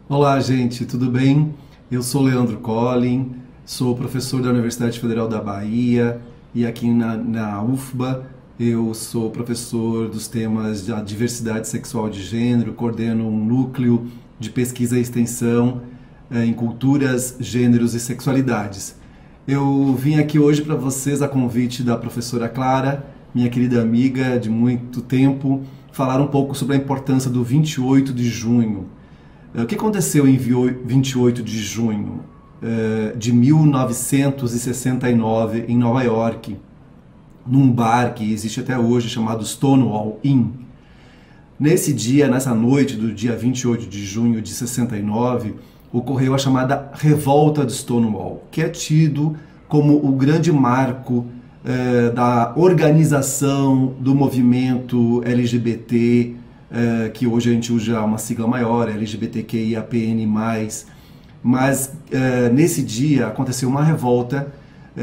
Olá, gente, tudo bem? Eu sou Leandro Collin, sou professor da Universidade Federal da Bahia e aqui na UFBA eu sou professor dos temas da diversidade sexual de gênero, coordeno um núcleo de pesquisa e extensão em culturas, gêneros e sexualidades. Eu vim aqui hoje para vocês a convite da professora Clara, minha querida amiga de muito tempo, falar um pouco sobre a importância do 28 de junho. O que aconteceu em 28 de junho de 1969 em Nova York, num bar que existe até hoje chamado Stonewall Inn? Nesse dia, nessa noite do dia 28 de junho de 69, ocorreu a chamada Revolta de Stonewall, que é tido como o grande marco da organização do movimento LGBT, que hoje a gente usa uma sigla maior, LGBTQIAPN+, mas nesse dia aconteceu uma revolta,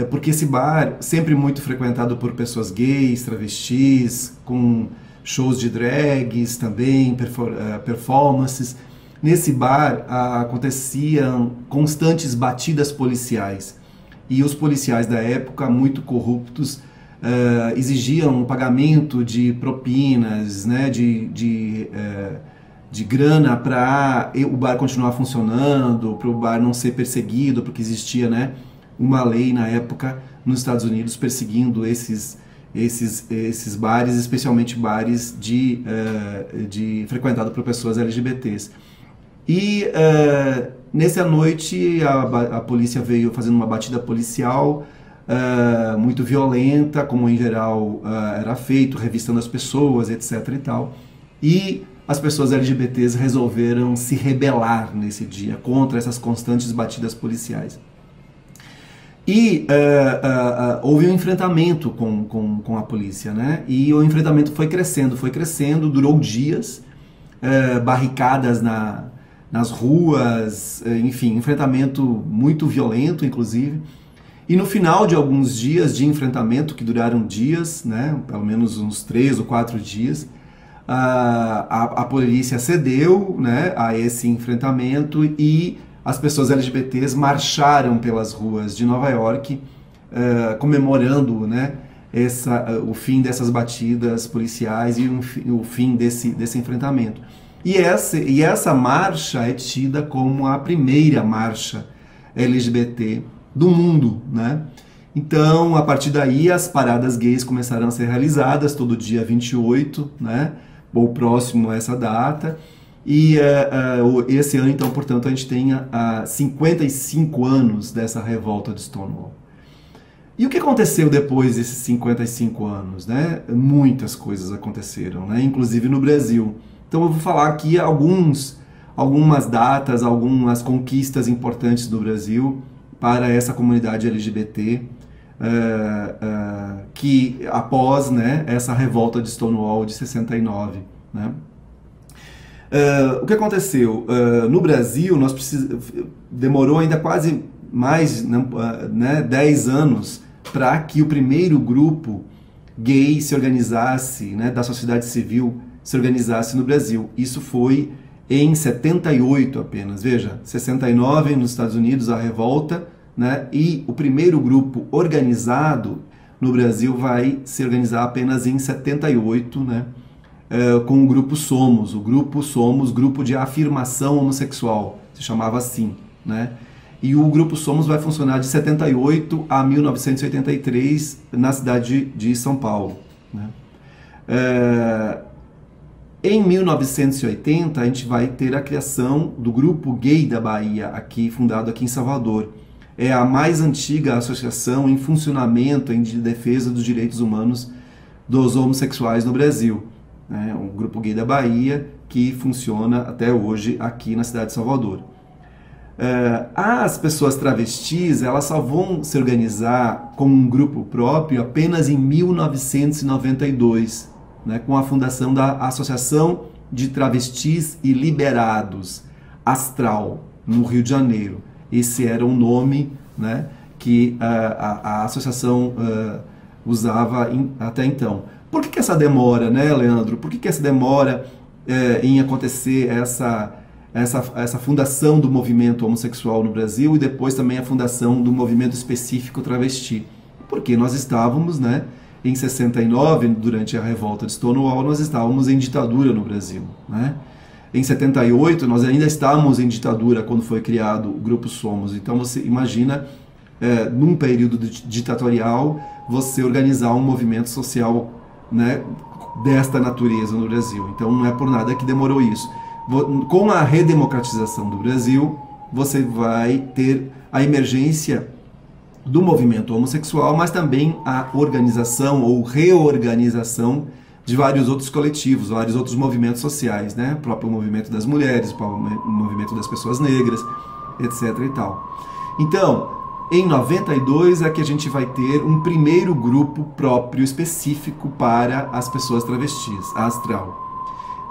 porque esse bar, sempre muito frequentado por pessoas gays, travestis, com shows de drags também, performances, nesse bar aconteciam constantes batidas policiais, e os policiais da época, muito corruptos, exigiam o pagamento de propinas, né, de grana para o bar continuar funcionando, para o bar não ser perseguido, porque existia, né, uma lei na época nos Estados Unidos perseguindo esses bares, especialmente bares frequentado por pessoas LGBTs. E nessa noite a polícia veio fazendo uma batida policial muito violenta, como em geral era feito, revistando as pessoas, etc. e tal. E as pessoas LGBTs resolveram se rebelar nesse dia contra essas constantes batidas policiais. E houve um enfrentamento com a polícia, né? E o enfrentamento foi crescendo, durou dias, barricadas nas ruas, enfim, enfrentamento muito violento, inclusive. E no final de alguns dias de enfrentamento, que duraram dias, né, pelo menos uns 3 ou 4 dias, a polícia cedeu, né, a esse enfrentamento e as pessoas LGBTs marcharam pelas ruas de Nova York, comemorando, né, o fim dessas batidas policiais e o fim desse enfrentamento. E essa marcha é tida como a primeira marcha LGBT do mundo, né? Então, a partir daí, as paradas gays começaram a ser realizadas todo dia 28, né? Ou próximo a essa data. E esse ano, então, portanto, a gente tem 55 anos dessa revolta de Stonewall. E o que aconteceu depois desses 55 anos, né? Muitas coisas aconteceram, né? Inclusive no Brasil. Então eu vou falar aqui algumas datas, algumas conquistas importantes do Brasil para essa comunidade LGBT, que após, né, essa revolta de Stonewall de 69. Né? O que aconteceu? No Brasil, demorou ainda quase mais, né, 10 anos para que o primeiro grupo gay se organizasse, né, da sociedade civil se organizasse no Brasil. Isso foi em 78 apenas. Veja, 69 nos Estados Unidos, a revolta, né? E o primeiro grupo organizado no Brasil vai se organizar apenas em 78, né? Com o Grupo Somos. O Grupo Somos, Grupo de Afirmação Homossexual, se chamava assim, né? E o Grupo Somos vai funcionar de 78 a 1983 na cidade de São Paulo, né? Em 1980, a gente vai ter a criação do Grupo Gay da Bahia, fundado aqui em Salvador. É a mais antiga associação em funcionamento de defesa dos direitos humanos dos homossexuais no Brasil. É um Grupo Gay da Bahia que funciona até hoje aqui na cidade de Salvador. As pessoas travestis, elas só vão se organizar como um grupo próprio apenas em 1992. Né, com a fundação da Associação de Travestis e Liberados, Astral, no Rio de Janeiro. Esse era o nome, né, que a associação usava até então. Por que essa demora, né, Leandro? Por que essa demora em acontecer essa fundação do movimento homossexual no Brasil e depois também a fundação do movimento específico travesti. Porque nós estávamos, né, em 69, durante a revolta de Stonewall, nós estávamos em ditadura no Brasil, né? Em 78, nós ainda estávamos em ditadura quando foi criado o Grupo Somos. Então você imagina, num período ditatorial, você organizar um movimento social, né, desta natureza no Brasil. Então não é por nada que demorou isso. Com a redemocratização do Brasil, você vai ter a emergência do movimento homossexual, mas também a organização ou reorganização de vários outros coletivos, vários outros movimentos sociais, né? O próprio movimento das mulheres, o movimento das pessoas negras, etc. e tal. Então, em 92 é que a gente vai ter um primeiro grupo próprio, específico para as pessoas travestis, a Astral.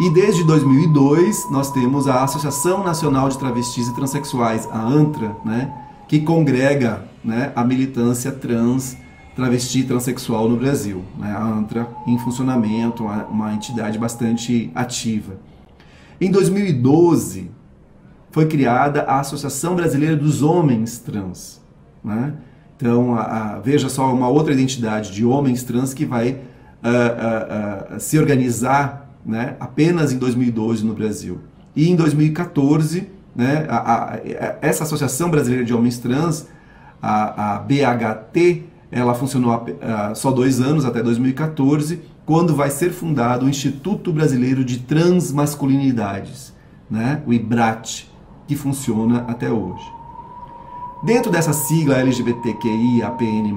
E desde 2002 nós temos a Associação Nacional de Travestis e Transsexuais, a ANTRA, né? Que congrega, né, a militância trans, travesti e transexual no Brasil, né? A ANTRA em funcionamento, uma entidade bastante ativa. Em 2012 foi criada a Associação Brasileira dos Homens Trans, né? Então veja só, uma outra identidade de homens trans que vai se organizar, né, apenas em 2012 no Brasil. E em 2014, né, essa Associação Brasileira de Homens Trans, a BHT, ela funcionou só 2 anos, até 2014, quando vai ser fundado o Instituto Brasileiro de Transmasculinidades, né, o IBRAT, que funciona até hoje. Dentro dessa sigla LGBTQIAPN+,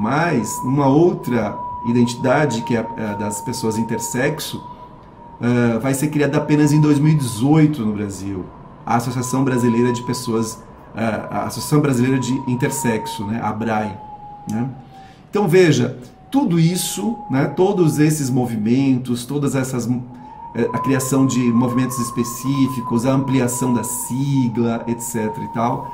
uma outra identidade, que é a das pessoas intersexo, vai ser criada apenas em 2018 no Brasil, a Associação Brasileira de Pessoas, a Associação Brasileira de Intersexo, né, a ABRAI, né? Então veja, tudo isso, né, todos esses movimentos, a criação de movimentos específicos, a ampliação da sigla, etc. e tal,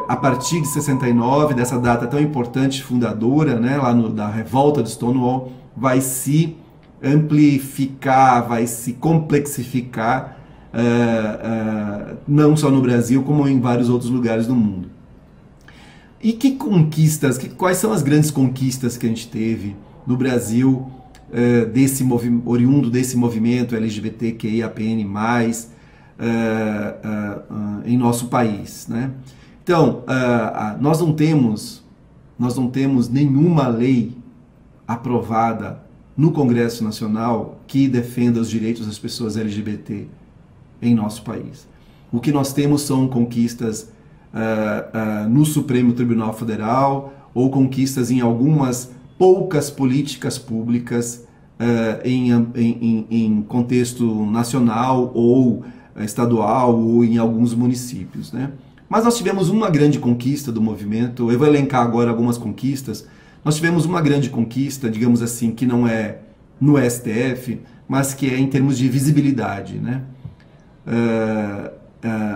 a partir de 69, dessa data tão importante fundadora, né, lá da revolta de Stonewall, vai se amplificar, vai se complexificar, não só no Brasil, como em vários outros lugares do mundo. E que conquistas, quais são as grandes conquistas que a gente teve no Brasil, oriundo desse movimento LGBTQIAPN+, em nosso país, né? Então, nós não temos nenhuma lei aprovada no Congresso Nacional que defenda os direitos das pessoas LGBT em nosso país. O que nós temos são conquistas no Supremo Tribunal Federal ou conquistas em algumas poucas políticas públicas em contexto nacional ou estadual ou em alguns municípios, né? Mas nós tivemos uma grande conquista do movimento, eu vou elencar agora algumas conquistas. Nós tivemos uma grande conquista, digamos assim, que não é no STF, mas que é em termos de visibilidade, né?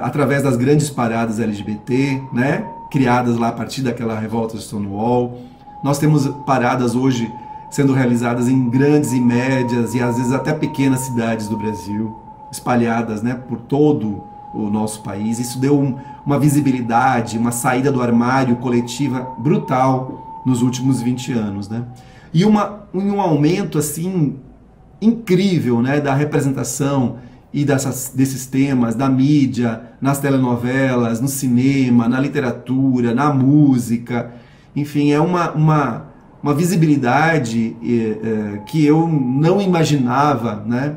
Através das grandes paradas LGBT, né, criadas lá a partir daquela revolta de Stonewall. Nós temos paradas hoje sendo realizadas em grandes e médias e às vezes até pequenas cidades do Brasil, espalhadas, né, por todo o nosso país. Isso deu uma visibilidade, uma saída do armário coletiva brutal nos últimos 20 anos, né? E um aumento assim incrível, né, da representação e desses temas, da mídia, nas telenovelas, no cinema, na literatura, na música. Enfim, é uma visibilidade que eu não imaginava, né,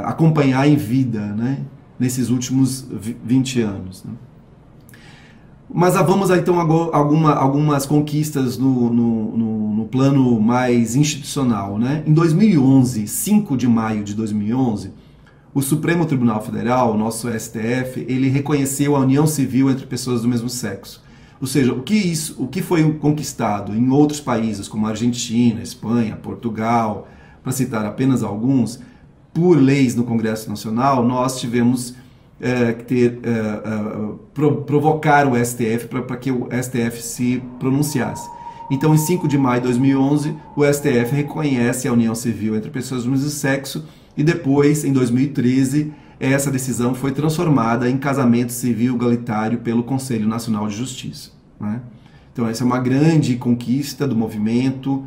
acompanhar em vida, né, nesses últimos 20 anos. Né? Mas vamos então algumas conquistas no plano mais institucional, né? Em 2011, 5 de maio de 2011, o Supremo Tribunal Federal, o nosso STF, ele reconheceu a união civil entre pessoas do mesmo sexo. Ou seja, o que foi conquistado em outros países, como a Argentina, Espanha, Portugal, para citar apenas alguns, por leis no Congresso Nacional, nós tivemos provocar o STF para que o STF se pronunciasse. Então, em 5 de maio de 2011, o STF reconhece a união civil entre pessoas do mesmo sexo e depois, em 2013, essa decisão foi transformada em casamento civil igualitário pelo Conselho Nacional de Justiça, né? Então essa é uma grande conquista do movimento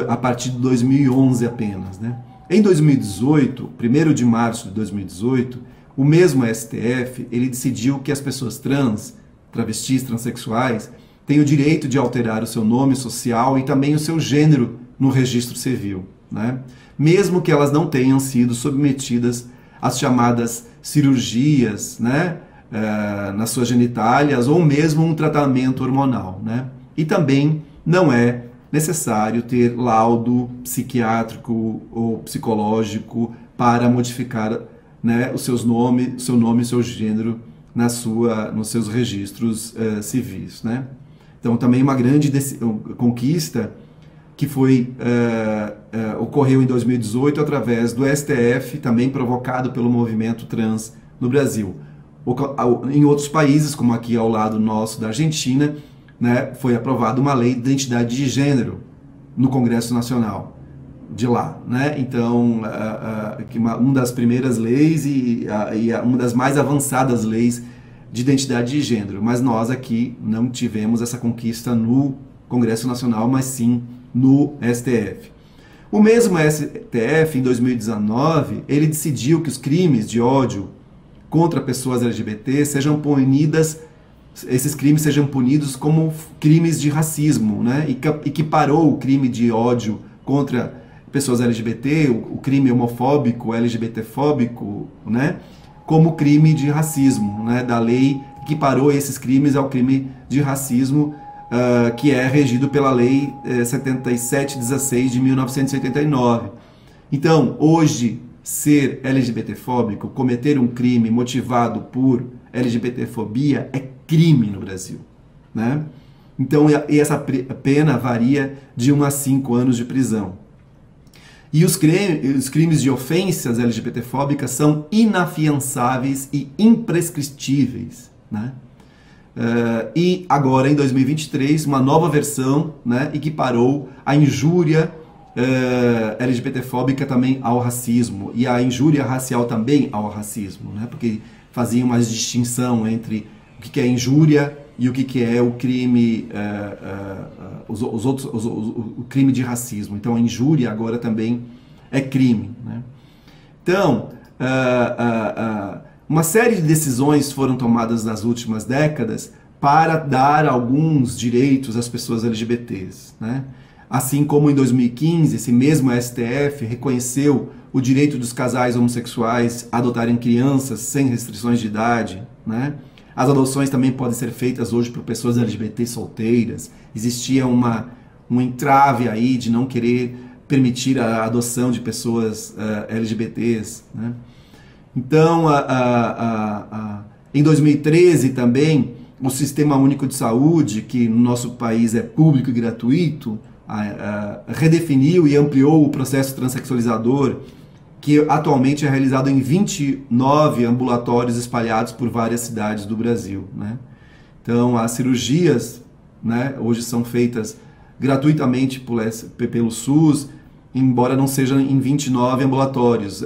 a partir de 2011 apenas, né? Em 2018, 1º de março de 2018, o mesmo STF, ele decidiu que as pessoas trans, travestis, transexuais, têm o direito de alterar o seu nome social e também o seu gênero no registro civil, né? Mesmo que elas não tenham sido submetidas às chamadas cirurgias, né, nas suas genitálias, ou mesmo um tratamento hormonal, né? E também não é necessário ter laudo psiquiátrico ou psicológico para modificar, né, o seu nome e seu gênero nos seus registros civis, né? Então também uma grande conquista que ocorreu em 2018 através do STF, também provocado pelo movimento trans no Brasil. Em outros países, como aqui ao lado nosso da Argentina, né, foi aprovada uma lei de identidade de gênero no Congresso Nacional de lá, né? Então, uma das primeiras leis e uma das mais avançadas leis de identidade de gênero. Mas nós aqui não tivemos essa conquista no Congresso Nacional, mas sim no STF. O mesmo STF, em 2019, ele decidiu que os crimes de ódio contra pessoas LGBT esses crimes sejam punidos como crimes de racismo, né? E que parou o crime de ódio contra pessoas LGBT, o crime homofóbico, LGBTfóbico, né, como crime de racismo, né, da lei que parou esses crimes ao crime de racismo, que é regido pela Lei 7716 de 1989. Então, hoje, ser LGBTfóbico, cometer um crime motivado por LGBTfobia é crime no Brasil, né? Então, e essa pena varia de 1 a 5 anos de prisão. E os crimes de ofensas LGBTfóbicas são inafiançáveis e imprescritíveis, né? E agora, em 2023, uma nova versão, né, equiparou a injúria LGBTfóbica também ao racismo, e a injúria racial também ao racismo, né? Porque fazia uma distinção entre o que é injúria e o que é o crime, o crime de racismo. Então a injúria agora também é crime, né? Então, uma série de decisões foram tomadas nas últimas décadas para dar alguns direitos às pessoas LGBTs, né? Assim como em 2015, esse mesmo STF reconheceu o direito dos casais homossexuais a adotarem crianças sem restrições de idade, né? As adoções também podem ser feitas hoje por pessoas LGBT solteiras. Existia um entrave aí de não querer permitir a adoção de pessoas LGBTs, né? Então, em 2013 também, o Sistema Único de Saúde, que no nosso país é público e gratuito, redefiniu e ampliou o processo transexualizador, que atualmente é realizado em 29 ambulatórios espalhados por várias cidades do Brasil, né? Então, as cirurgias, né, hoje são feitas gratuitamente pelo SUS, embora não sejam em 29 ambulatórios.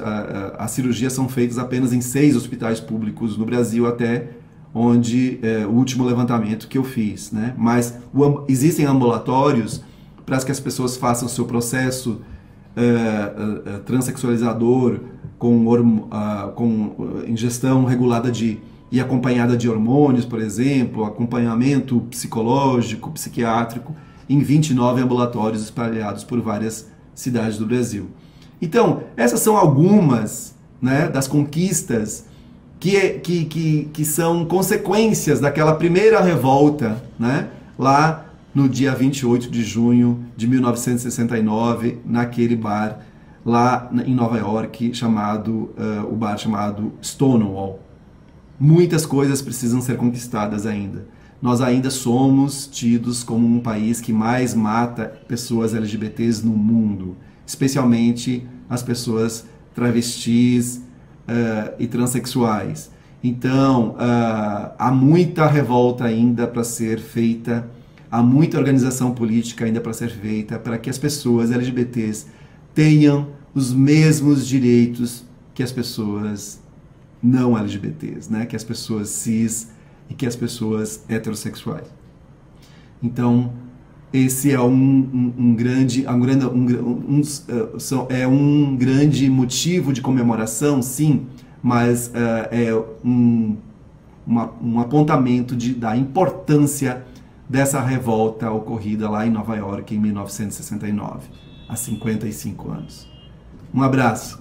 As cirurgias são feitas apenas em 6 hospitais públicos no Brasil, até onde o último levantamento que eu fiz, né? Mas existem ambulatórios para que as pessoas façam o seu processo transexualizador com ingestão regulada e acompanhada de hormônios, por exemplo, acompanhamento psicológico, psiquiátrico, em 29 ambulatórios espalhados por várias cidades do Brasil. Então, essas são algumas, né, das conquistas que são consequências daquela primeira revolta, né, lá no dia 28 de junho de 1969, naquele bar lá em Nova York, o bar chamado Stonewall. Muitas coisas precisam ser conquistadas ainda. Nós ainda somos tidos como um país que mais mata pessoas LGBTs no mundo, especialmente as pessoas travestis e transexuais. Então, há muita revolta ainda para ser feita, há muita organização política ainda para ser feita para que as pessoas LGBTs tenham os mesmos direitos que as pessoas não LGBTs, né? Que as pessoas cis e que as pessoas heterossexuais. Então, esse é um grande motivo de comemoração, sim, mas é um apontamento da importância dessa revolta ocorrida lá em Nova York em 1969, há 55 anos. Um abraço.